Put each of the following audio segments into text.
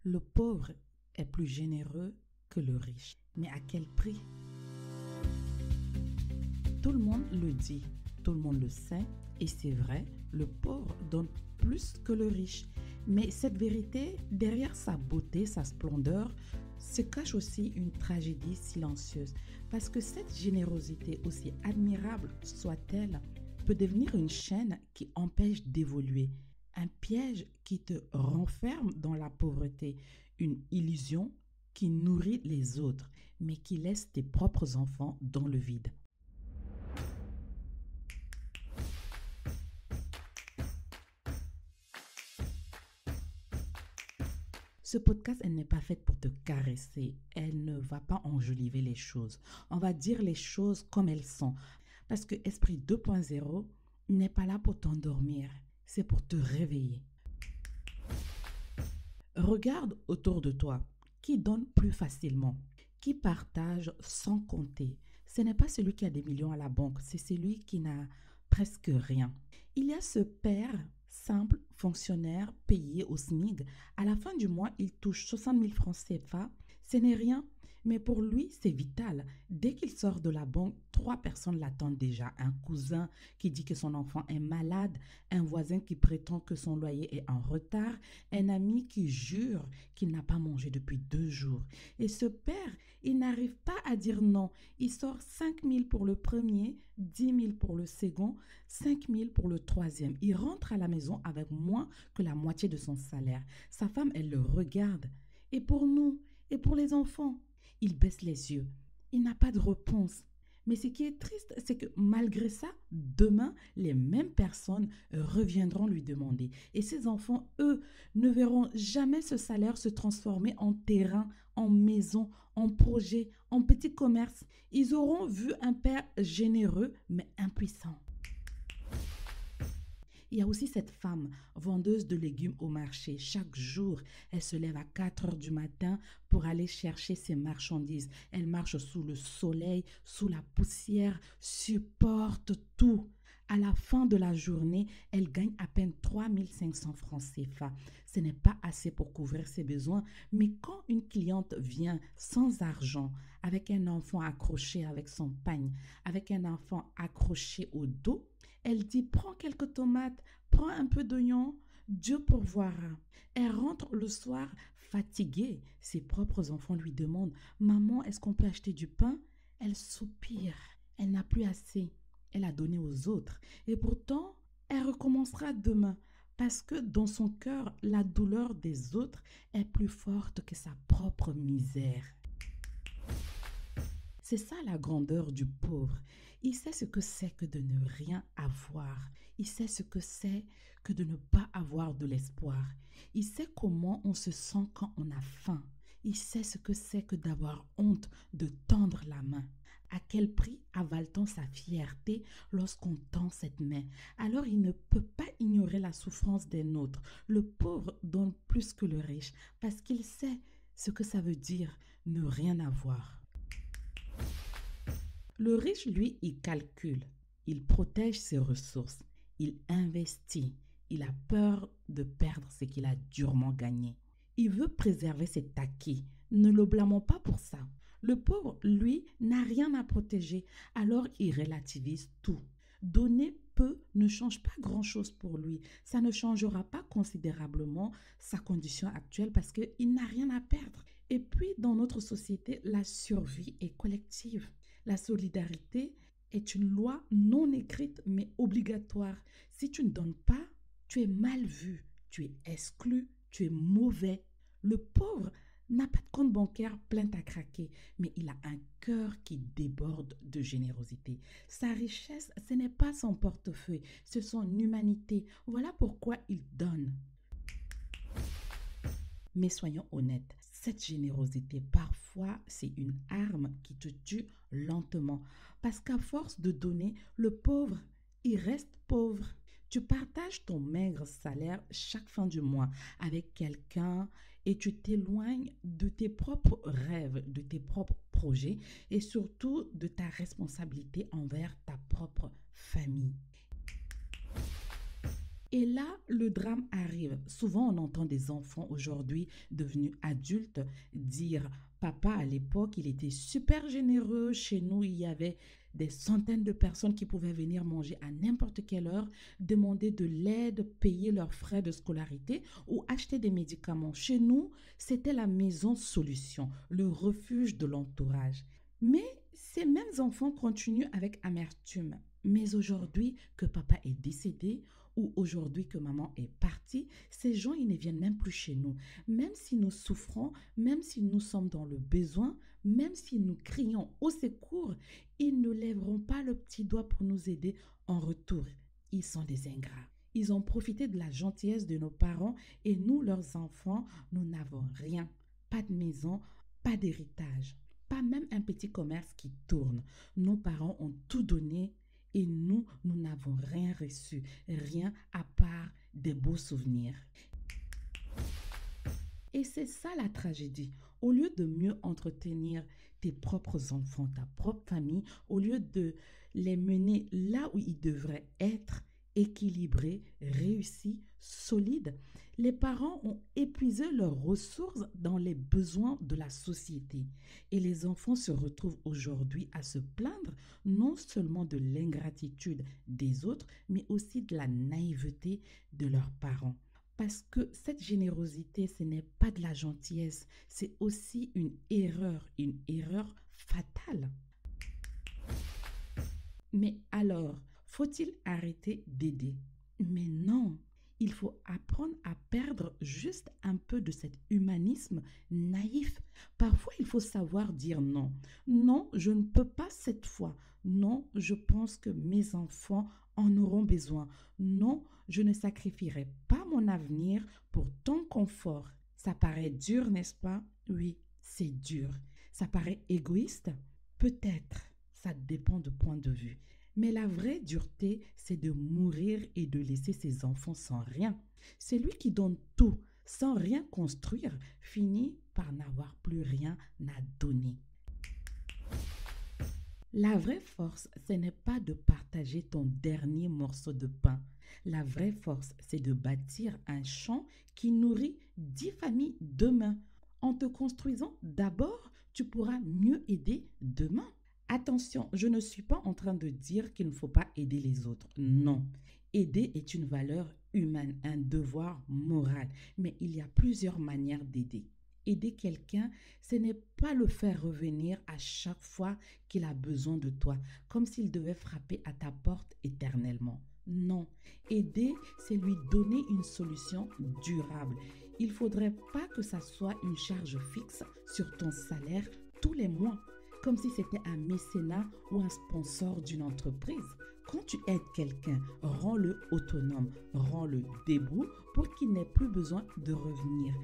Le pauvre est plus généreux que le riche. Mais à quel prix? Tout le monde le dit, tout le monde le sait, et c'est vrai, le pauvre donne plus que le riche. Mais cette vérité, derrière sa beauté, sa splendeur, se cache aussi une tragédie silencieuse. Parce que cette générosité, aussi admirable soit-elle, peut devenir une chaîne qui empêche d'évoluer, un piège qui te renferme dans la pauvreté, une illusion qui nourrit les autres, mais qui laisse tes propres enfants dans le vide. Ce podcast, elle n'est pas faite pour te caresser. Elle ne va pas enjoliver les choses. On va dire les choses comme elles sont. Parce que Esprit 2.0 n'est pas là pour t'endormir. C'est pour te réveiller. Regarde autour de toi. Qui donne plus facilement? Qui partage sans compter? Ce n'est pas celui qui a des millions à la banque. C'est celui qui n'a presque rien. Il y a ce père simple, fonctionnaire, payé au SMIC. À la fin du mois, il touche 60 000 francs CFA. Ce n'est rien, mais pour lui, c'est vital. Dès qu'il sort de la banque, 3 personnes l'attendent déjà. Un cousin qui dit que son enfant est malade, un voisin qui prétend que son loyer est en retard, un ami qui jure qu'il n'a pas mangé depuis 2 jours. Et ce père, il n'arrive pas à dire non. Il sort 5 000 pour le premier, 10 000 pour le second, 5 000 pour le troisième. Il rentre à la maison avec moins que la moitié de son salaire. Sa femme, elle le regarde. Et pour nous, et pour les enfants, il baisse les yeux. Il n'a pas de réponse. Mais ce qui est triste, c'est que malgré ça, demain, les mêmes personnes reviendront lui demander. Et ces enfants, eux, ne verront jamais ce salaire se transformer en terrain, en maison, en projet, en petit commerce. Ils auront vu un père généreux, mais impuissant. Il y a aussi cette femme, vendeuse de légumes au marché. Chaque jour, elle se lève à 4 heures du matin pour aller chercher ses marchandises. Elle marche sous le soleil, sous la poussière, supporte tout. À la fin de la journée, elle gagne à peine 3 500 francs CFA. Ce n'est pas assez pour couvrir ses besoins, mais quand une cliente vient sans argent, avec un enfant accroché avec son pagne, avec un enfant accroché au dos, elle dit: prends quelques tomates, prends un peu d'oignon, Dieu pourvoira. Elle rentre le soir fatiguée. Ses propres enfants lui demandent: maman, est-ce qu'on peut acheter du pain? Elle soupire. Elle n'a plus assez. Elle a donné aux autres. Et pourtant, elle recommencera demain. Parce que dans son cœur, la douleur des autres est plus forte que sa propre misère. C'est ça la grandeur du pauvre. Il sait ce que c'est que de ne rien avoir. Il sait ce que c'est que de ne pas avoir de l'espoir. Il sait comment on se sent quand on a faim. Il sait ce que c'est que d'avoir honte de tendre la main. À quel prix avale-t-on sa fierté lorsqu'on tend cette main? Alors il ne peut pas ignorer la souffrance des nôtres. Le pauvre donne plus que le riche parce qu'il sait ce que ça veut dire ne rien avoir. Le riche, lui, il calcule, il protège ses ressources, il investit, il a peur de perdre ce qu'il a durement gagné. Il veut préserver cet acquis, ne le blâmons pas pour ça. Le pauvre, lui, n'a rien à protéger, alors il relativise tout. Donner peu ne change pas grand-chose pour lui. Ça ne changera pas considérablement sa condition actuelle parce qu'il n'a rien à perdre. Et puis, dans notre société, la survie est collective. La solidarité est une loi non écrite mais obligatoire. Si tu ne donnes pas, tu es mal vu, tu es exclu, tu es mauvais. Le pauvre n'a pas de compte bancaire plein à craquer, mais il a un cœur qui déborde de générosité. Sa richesse, ce n'est pas son portefeuille, c'est son humanité. Voilà pourquoi il donne. Mais soyons honnêtes, cette générosité, parfois, c'est une arme qui te tue lentement. Parce qu'à force de donner, le pauvre, il reste pauvre. Tu partages ton maigre salaire chaque fin du mois avec quelqu'un et tu t'éloignes de tes propres rêves, de tes propres projets et surtout de ta responsabilité envers ta propre famille. Et là, le drame arrive. Souvent, on entend des enfants aujourd'hui devenus adultes dire, papa, à l'époque, il était super généreux. Chez nous, il y avait des centaines de personnes qui pouvaient venir manger à n'importe quelle heure, demander de l'aide, payer leurs frais de scolarité ou acheter des médicaments. Chez nous, c'était la maison solution, le refuge de l'entourage. Mais ces mêmes enfants continuent avec amertume. Mais aujourd'hui que papa est décédé ou aujourd'hui que maman est partie, ces gens, ils ne viennent même plus chez nous. Même si nous souffrons, même si nous sommes dans le besoin, même si nous crions au secours, ils ne lèveront pas le petit doigt pour nous aider en retour. Ils sont des ingrats. Ils ont profité de la gentillesse de nos parents et nous, leurs enfants, nous n'avons rien. Pas de maison, pas d'héritage, pas même un petit commerce qui tourne. Nos parents ont tout donné et nous n'avons rien reçu, rien à part des beaux souvenirs. Et c'est ça la tragédie. Au lieu de mieux entretenir tes propres enfants, ta propre famille, au lieu de les mener là où ils devraient être, équilibrés, réussis, solides, les parents ont épuisé leurs ressources dans les besoins de la société. Et les enfants se retrouvent aujourd'hui à se plaindre non seulement de l'ingratitude des autres, mais aussi de la naïveté de leurs parents. Parce que cette générosité, ce n'est pas de la gentillesse, c'est aussi une erreur fatale. Mais alors, faut-il arrêter d'aider? Mais non, il faut apprendre à perdre juste un peu de cet humanisme naïf. Parfois, il faut savoir dire non. Non, je ne peux pas cette fois. Non, je pense que mes enfants en auront besoin. Non, je ne sacrifierai pas mon avenir pour ton confort. Ça paraît dur, n'est-ce pas? Oui, c'est dur. Ça paraît égoïste? Peut-être. Ça dépend de point de vue. Mais la vraie dureté, c'est de mourir et de laisser ses enfants sans rien. Celui qui donne tout sans rien construire finit par n'avoir plus rien à donner. La vraie force, ce n'est pas de partager ton dernier morceau de pain. La vraie force, c'est de bâtir un champ qui nourrit 10 familles demain. En te construisant d'abord, tu pourras mieux aider demain. Attention, je ne suis pas en train de dire qu'il ne faut pas aider les autres. Non, aider est une valeur humaine, un devoir moral. Mais il y a plusieurs manières d'aider. Aider quelqu'un, ce n'est pas le faire revenir à chaque fois qu'il a besoin de toi, comme s'il devait frapper à ta porte éternellement. Non, aider, c'est lui donner une solution durable. Il ne faudrait pas que ça soit une charge fixe sur ton salaire tous les mois, comme si c'était un mécénat ou un sponsor d'une entreprise. Quand tu aides quelqu'un, rends-le autonome, rends-le debout pour qu'il n'ait plus besoin de revenir.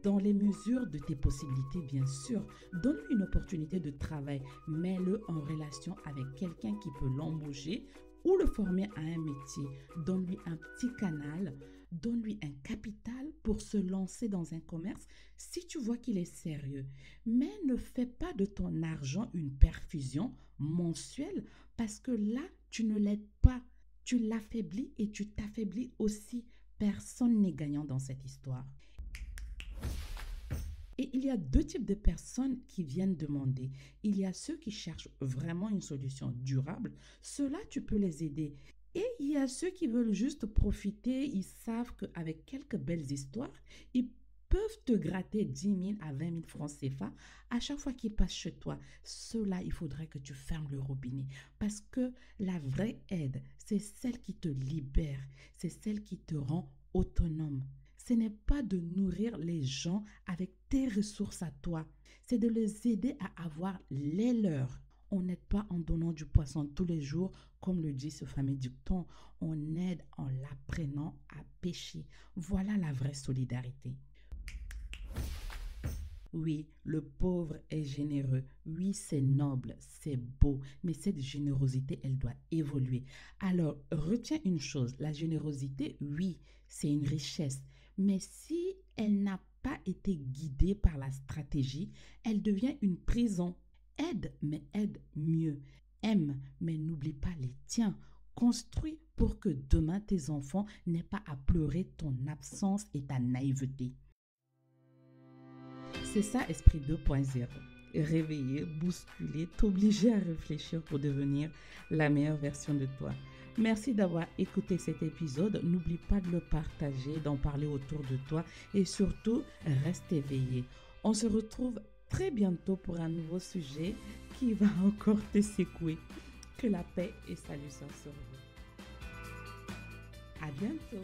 Dans les mesures de tes possibilités, bien sûr, donne-lui une opportunité de travail, mets-le en relation avec quelqu'un qui peut l'embaucher ou le former à un métier. Donne-lui un petit canal, donne-lui un capital pour se lancer dans un commerce si tu vois qu'il est sérieux. Mais ne fais pas de ton argent une perfusion mensuelle parce que là, tu ne l'aides pas. Tu l'affaiblis et tu t'affaiblis aussi. Personne n'est gagnant dans cette histoire. Et il y a deux types de personnes qui viennent demander. Il y a ceux qui cherchent vraiment une solution durable. Ceux-là, tu peux les aider. Et il y a ceux qui veulent juste profiter. Ils savent qu'avec quelques belles histoires, ils peuvent te gratter 10 000 à 20 000 francs CFA à chaque fois qu'ils passent chez toi. Ceux-là, il faudrait que tu fermes le robinet. Parce que la vraie aide, c'est celle qui te libère. C'est celle qui te rend autonome. Ce n'est pas de nourrir les gens avec tes ressources à toi. C'est de les aider à avoir les leurs. On n'aide pas en donnant du poisson tous les jours, comme le dit ce fameux dicton. On aide en l'apprenant à pêcher. Voilà la vraie solidarité. Oui, le pauvre est généreux. Oui, c'est noble, c'est beau. Mais cette générosité, elle doit évoluer. Alors, retiens une chose. La générosité, oui, c'est une richesse. Mais si elle n'a pas été guidée par la stratégie, elle devient une prison. Aide, mais aide mieux. Aime, mais n'oublie pas les tiens. Construis pour que demain tes enfants n'aient pas à pleurer ton absence et ta naïveté. C'est ça, Esprit 2.0. Réveiller, bousculer, t'obliger à réfléchir pour devenir la meilleure version de toi. Merci d'avoir écouté cet épisode. N'oublie pas de le partager, d'en parler autour de toi et surtout, reste éveillé. On se retrouve très bientôt pour un nouveau sujet qui va encore te secouer. Que la paix et salut soient sur vous. À bientôt.